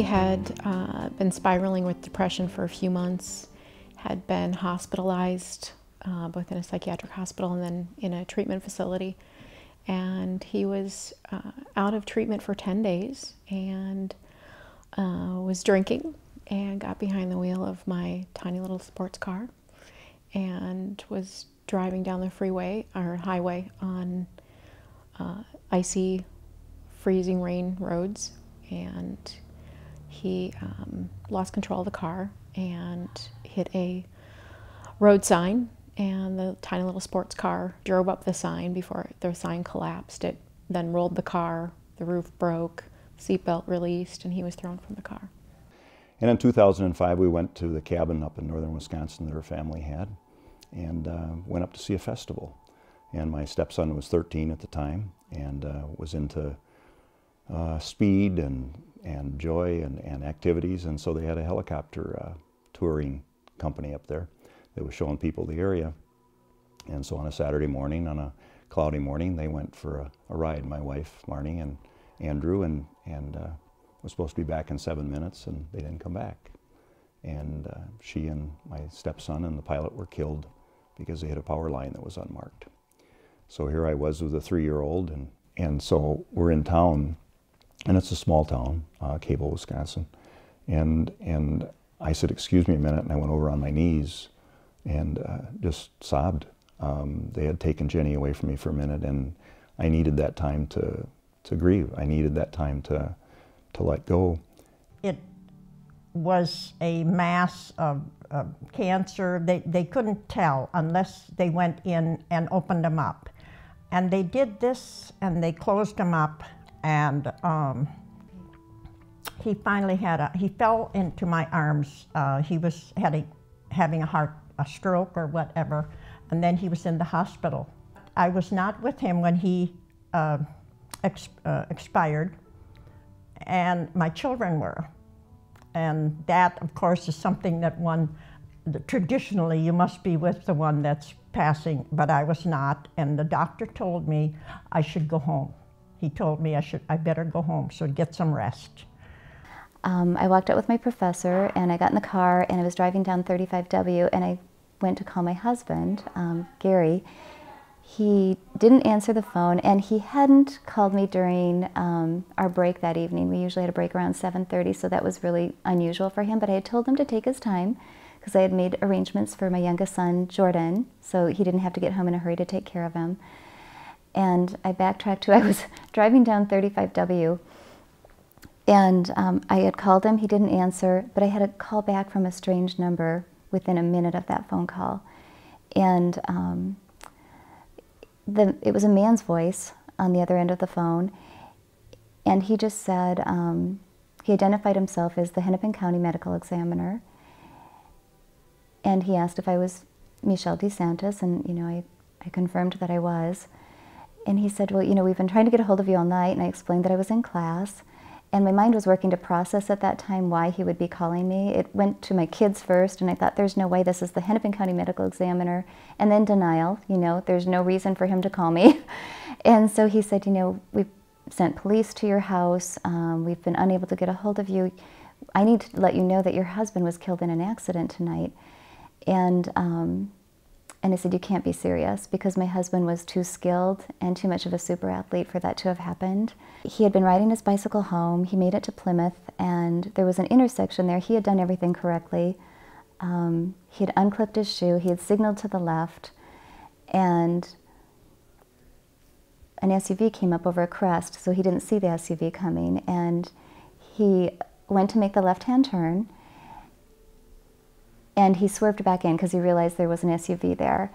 He had been spiraling with depression for a few months, had been hospitalized, both in a psychiatric hospital and then in a treatment facility. And he was out of treatment for 10 days and was drinking and got behind the wheel of my tiny little sports car and was driving down the freeway or highway on icy, freezing rain roads. And he lost control of the car and hit a road sign, and the tiny little sports car drove up the sign before the sign collapsed. It then rolled the car, the roof broke, seatbelt released, and he was thrown from the car. And in 2005, we went to the cabin up in northern Wisconsin that her family had, and went up to see a festival. And my stepson was 13 at the time, and was into speed and joy and activities, and so they had a helicopter touring company up there that was showing people the area. And so on a Saturday morning, on a cloudy morning, they went for a ride, my wife, Marnie, and Andrew, and was supposed to be back in 7 minutes, and they didn't come back. And she and my stepson and the pilot were killed because they hit a power line that was unmarked. So here I was with a 3-year-old, and so we're in town, and it's a small town, Cable, Wisconsin. And I said, "Excuse me a minute," and I went over on my knees and just sobbed. They had taken Jenny away from me for a minute, and I needed that time to grieve. I needed that time to let go. It was a mass of cancer. They couldn't tell unless they went in and opened them up. And they did this, and they closed them up, and he finally he fell into my arms. He was having a stroke or whatever, and then he was in the hospital. I was not with him when he expired, and my children were. And that, of course, is something that traditionally you must be with the one that's passing, but I was not, and the doctor told me I should go home. He told me I better go home, so get some rest. I walked out with my professor, and I got in the car, and I was driving down 35W, and I went to call my husband, Gary. He didn't answer the phone, and he hadn't called me during our break that evening. We usually had a break around 7:30, so that was really unusual for him, but I had told him to take his time because I had made arrangements for my youngest son, Jordan, so he didn't have to get home in a hurry to take care of him. And I backtracked to, I was driving down 35W, and I had called him, he didn't answer, but I had a call back from a strange number within a minute of that phone call. And it was a man's voice on the other end of the phone, and he just said, he identified himself as the Hennepin County Medical Examiner, and he asked if I was Michelle DeSantis, and I confirmed that I was. And he said, "Well, we've been trying to get a hold of you all night," and I explained that I was in class. And my mind was working to process at that time why he would be calling me. It went to my kids first, and I thought, there's no way, this is the Hennepin County Medical Examiner. And then denial, there's no reason for him to call me. And so he said, "We've sent police to your house. We've been unable to get a hold of you. I need to let you know that your husband was killed in an accident tonight." And I said, "You can't be serious," because my husband was too skilled and too much of a super athlete for that to have happened. He had been riding his bicycle home. He made it to Plymouth, and there was an intersection there. He had done everything correctly. He had unclipped his shoe. He had signaled to the left, and an SUV came up over a crest, so he didn't see the SUV coming, and he went to make the left-hand turn, and he swerved back in because he realized there was an SUV there.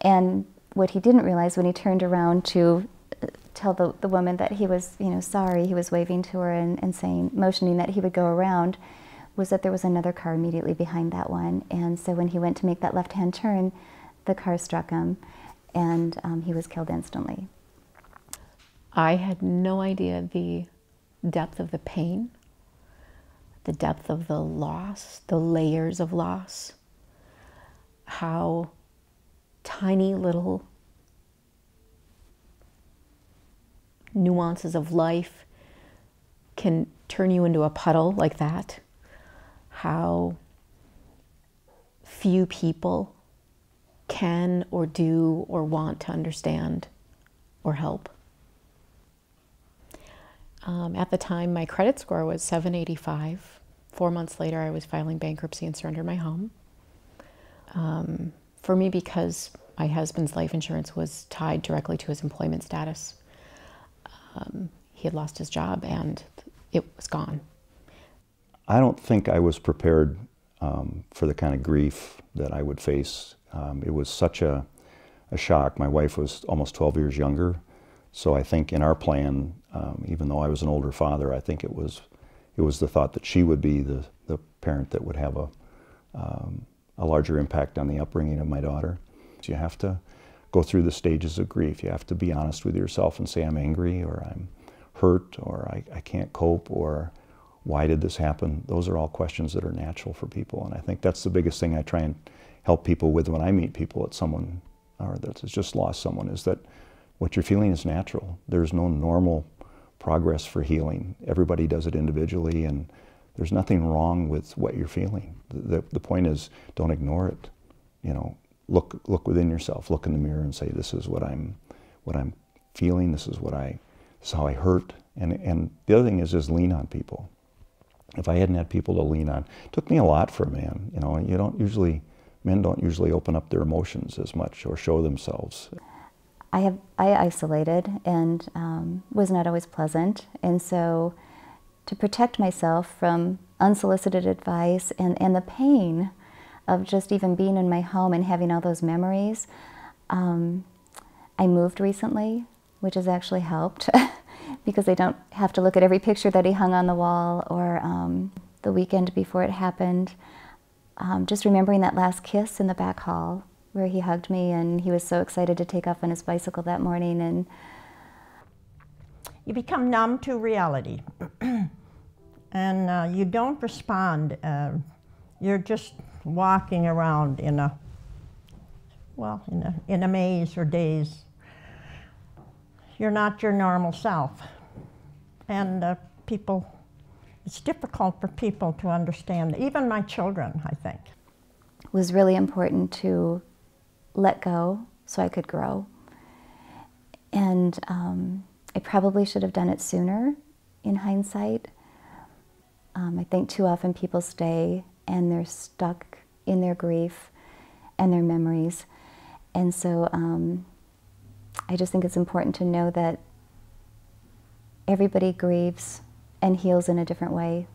And what he didn't realize when he turned around to tell the woman that he was, sorry, he was waving to her and saying, motioning that he would go around, was that there was another car immediately behind that one. And so when he went to make that left-hand turn, the car struck him, and he was killed instantly. I had no idea the depth of the pain, the depth of the loss, the layers of loss, how tiny little nuances of life can turn you into a puddle like that, how few people can or do or want to understand or help. At the time, my credit score was 785. 4 months later, I was filing bankruptcy and surrendered my home. For me, because my husband's life insurance was tied directly to his employment status, he had lost his job and it was gone. I don't think I was prepared for the kind of grief that I would face. It was such a shock. My wife was almost 12 years younger, so I think in our plan, even though I was an older father, I think it was the thought that she would be the parent that would have a larger impact on the upbringing of my daughter. So you have to go through the stages of grief. You have to be honest with yourself and say, I'm angry, or I'm hurt, or I can't cope, or why did this happen? Those are all questions that are natural for people, and I think that's the biggest thing I try and help people with when I meet people that someone or that has just lost someone, is that what you're feeling is natural. There's no normal progress for healing. Everybody does it individually, and there's nothing wrong with what you're feeling. The point is, don't ignore it. You know, look within yourself, look in the mirror and say, this is what I'm feeling, this is how I hurt. And the other thing is lean on people. If I hadn't had people to lean on, it took me a lot for a man. You know, men don't usually open up their emotions as much or show themselves. I isolated and was not always pleasant, and so to protect myself from unsolicited advice and the pain of just even being in my home and having all those memories, I moved recently, which has actually helped because I don't have to look at every picture that he hung on the wall, or the weekend before it happened. Just remembering that last kiss in the back hall where he hugged me, and he was so excited to take off on his bicycle that morning. And you become numb to reality, and you don't respond. You're just walking around in a maze for days. You're not your normal self, and it's difficult for people to understand. Even my children, I think. It was really important to let go so I could grow. And I probably should have done it sooner in hindsight. I think too often people stay and they're stuck in their grief and their memories. And so I just think it's important to know that everybody grieves and heals in a different way,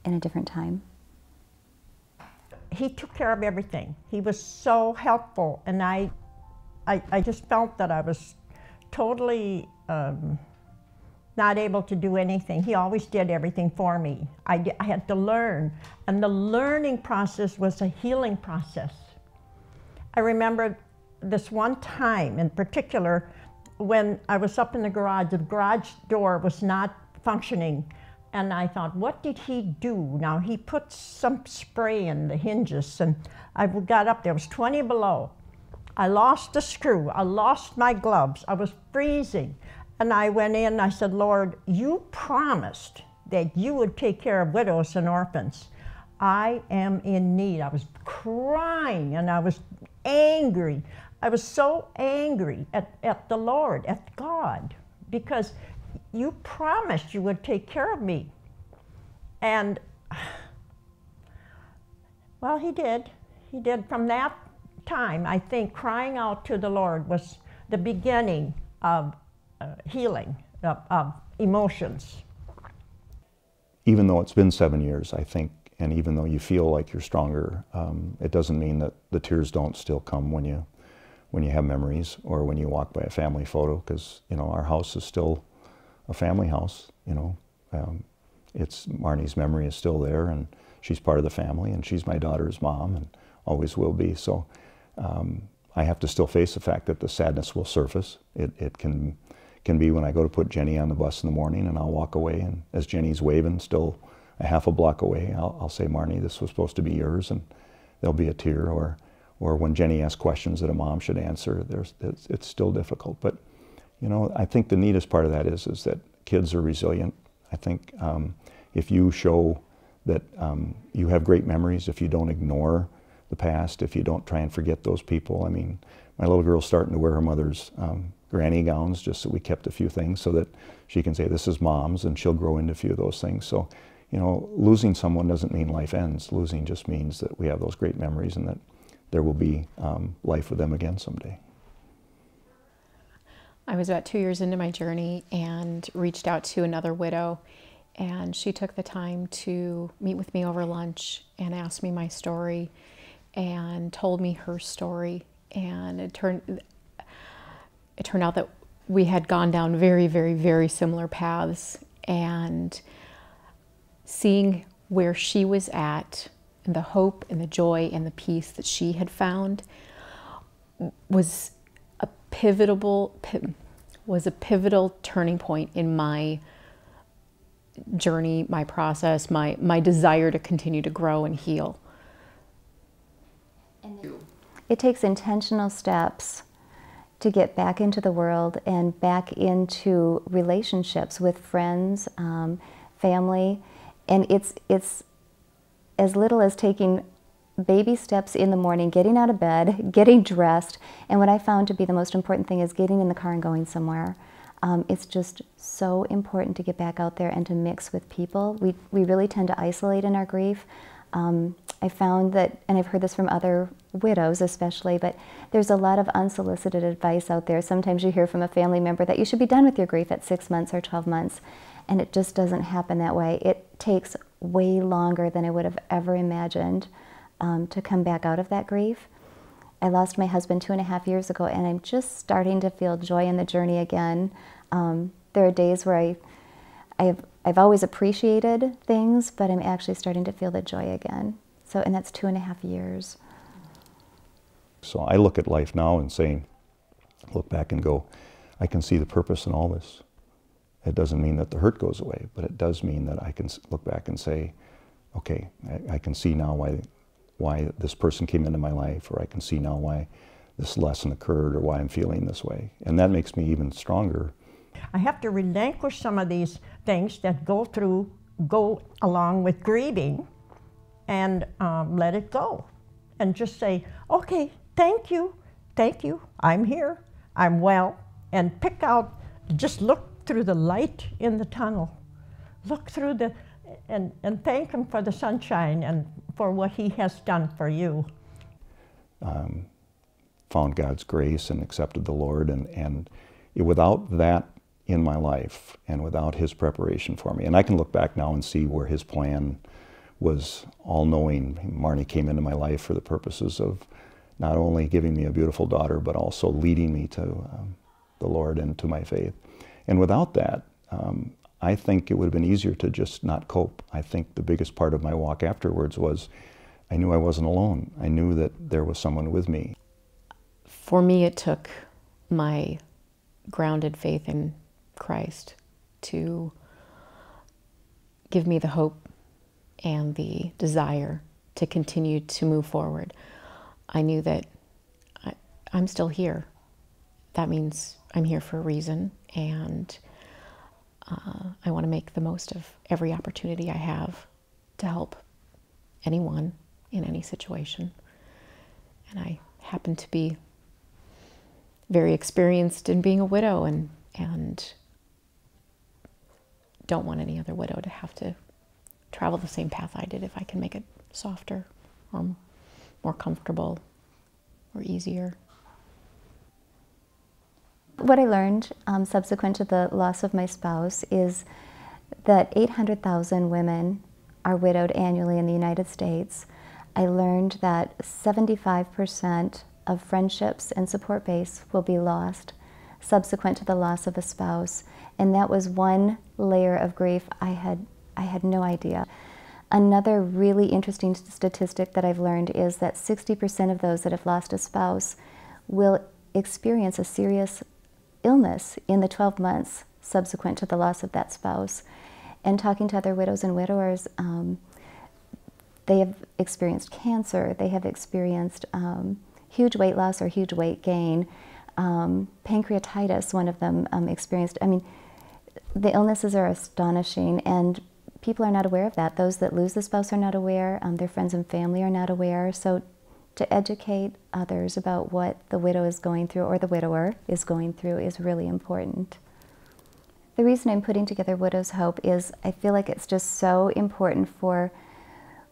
in a different time. He took care of everything. He was so helpful, and I just felt that I was totally not able to do anything. He always did everything for me. I had to learn, and the learning process was a healing process. I remember this one time in particular when I was up in the garage door was not functioning. And I thought, what did he do? Now, he put some spray in the hinges, and I got up there, it was 20 below. I lost a screw, I lost my gloves, I was freezing. And I went in, I said, Lord, you promised that you would take care of widows and orphans. I am in need. I was crying, and I was angry. I was so angry at the Lord, at God, because you promised you would take care of me. And, well, he did. He did. From that time, I think crying out to the Lord was the beginning of healing, of emotions. Even though it's been 7 years, I think, and even though you feel like you're stronger, it doesn't mean that the tears don't still come when you have memories or when you walk by a family photo, because, you know, our house is still a family house, you know. It's Marnie's memory is still there, and she's part of the family, and she's my daughter's mom and always will be. So I have to still face the fact that the sadness will surface. It can be when I go to put Jenny on the bus in the morning, and I'll walk away, and as Jenny's waving still a half a block away, I'll say, Marnie, this was supposed to be yours, and there'll be a tear. Or when Jenny asks questions that a mom should answer, it's still difficult. But, you know, I think the neatest part of that is that kids are resilient. I think if you show that you have great memories, if you don't ignore the past, if you don't try and forget those people. I mean, my little girl's starting to wear her mother's granny gowns, just so we kept a few things so that she can say, this is mom's, and she'll grow into a few of those things. So, you know, losing someone doesn't mean life ends. Losing just means that we have those great memories and that there will be life with them again someday. I was about 2 years into my journey and reached out to another widow, and she took the time to meet with me over lunch and asked me my story and told me her story. And it turned out that we had gone down very, very, very similar paths, and seeing where she was at and the hope and the joy and the peace that she had found was a pivotal turning point in my journey, my process, my desire to continue to grow and heal. It takes intentional steps to get back into the world and back into relationships with friends, family, and it's as little as taking baby steps in the morning, getting out of bed, getting dressed, and what I found to be the most important thing is getting in the car and going somewhere. It's just so important to get back out there and to mix with people. We really tend to isolate in our grief. I found that, and I've heard this from other widows especially, but there's a lot of unsolicited advice out there. Sometimes you hear from a family member that you should be done with your grief at 6 months or 12 months, and it just doesn't happen that way. It takes way longer than I would have ever imagined to come back out of that grief. I lost my husband 2.5 years ago, and I'm just starting to feel joy in the journey again. There are days where I've always appreciated things, but I'm actually starting to feel the joy again. So, and that's 2.5 years. So I look at life now and say, look back and go, I can see the purpose in all this. It doesn't mean that the hurt goes away, but it does mean that I can look back and say, okay, I can see now why this person came into my life, or I can see now why this lesson occurred, or why I'm feeling this way. And that makes me even stronger. I have to relinquish some of these things that go along with grieving, and let it go. And just say, okay, thank you, I'm here, I'm well. And pick out, just look through the light in the tunnel. Look through and thank him for the sunshine and for what he has done for you. Found God's grace and accepted the Lord, and without that in my life, and without his preparation for me, and I can look back now and see where his plan was all-knowing. Marnie came into my life for the purposes of not only giving me a beautiful daughter, but also leading me to the Lord and to my faith. And without that, I think it would have been easier to just not cope. I think the biggest part of my walk afterwards was I knew I wasn't alone. I knew that there was someone with me. For me, it took my grounded faith in Christ to give me the hope and the desire to continue to move forward. I knew that I'm still here. That means I'm here for a reason, and I want to make the most of every opportunity I have to help anyone in any situation. And I happen to be very experienced in being a widow, and don't want any other widow to have to travel the same path I did if I can make it softer or more comfortable or easier. What I learned subsequent to the loss of my spouse is that 800,000 women are widowed annually in the United States. I learned that 75% of friendships and support base will be lost subsequent to the loss of a spouse. And that was one layer of grief I had no idea. Another really interesting statistic that I've learned is that 60% of those that have lost a spouse will experience a serious illness in the 12 months subsequent to the loss of that spouse. And talking to other widows and widowers, they have experienced cancer, they have experienced huge weight loss or huge weight gain, pancreatitis, one of them experienced. I mean, The illnesses are astonishing, and people are not aware of that. Those that lose the spouse are not aware, their friends and family are not aware. So to educate others about what the widow is going through, or the widower is going through, is really important. The reason I'm putting together Widow's Hope is I feel like it's just so important for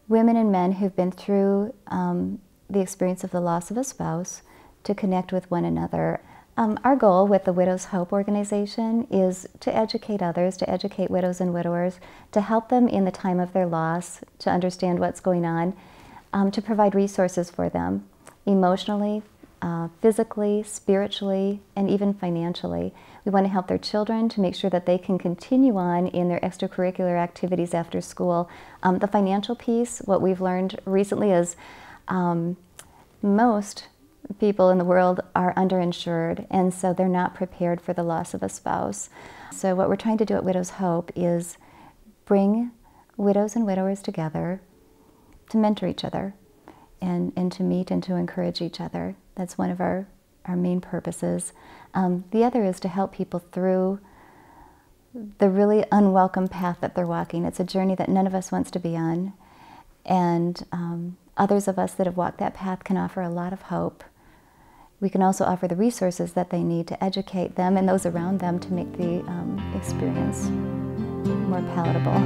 women and men who've been through the experience of the loss of a spouse to connect with one another. Our goal with the Widow's Hope organization is to educate others, to educate widows and widowers, to help them in the time of their loss, to understand what's going on, to provide resources for them emotionally, physically, spiritually, and even financially. We want to help their children to make sure that they can continue on in their extracurricular activities after school. The financial piece, what we've learned recently is most people in the world are underinsured, and so they're not prepared for the loss of a spouse. So what we're trying to do at Widow's Hope is bring widows and widowers together to mentor each other and to meet and to encourage each other. That's one of our main purposes. The other is to help people through the really unwelcome path that they're walking. It's a journey that none of us wants to be on, and others of us that have walked that path can offer a lot of hope. We can also offer the resources that they need to educate them and those around them to make the experience more palatable.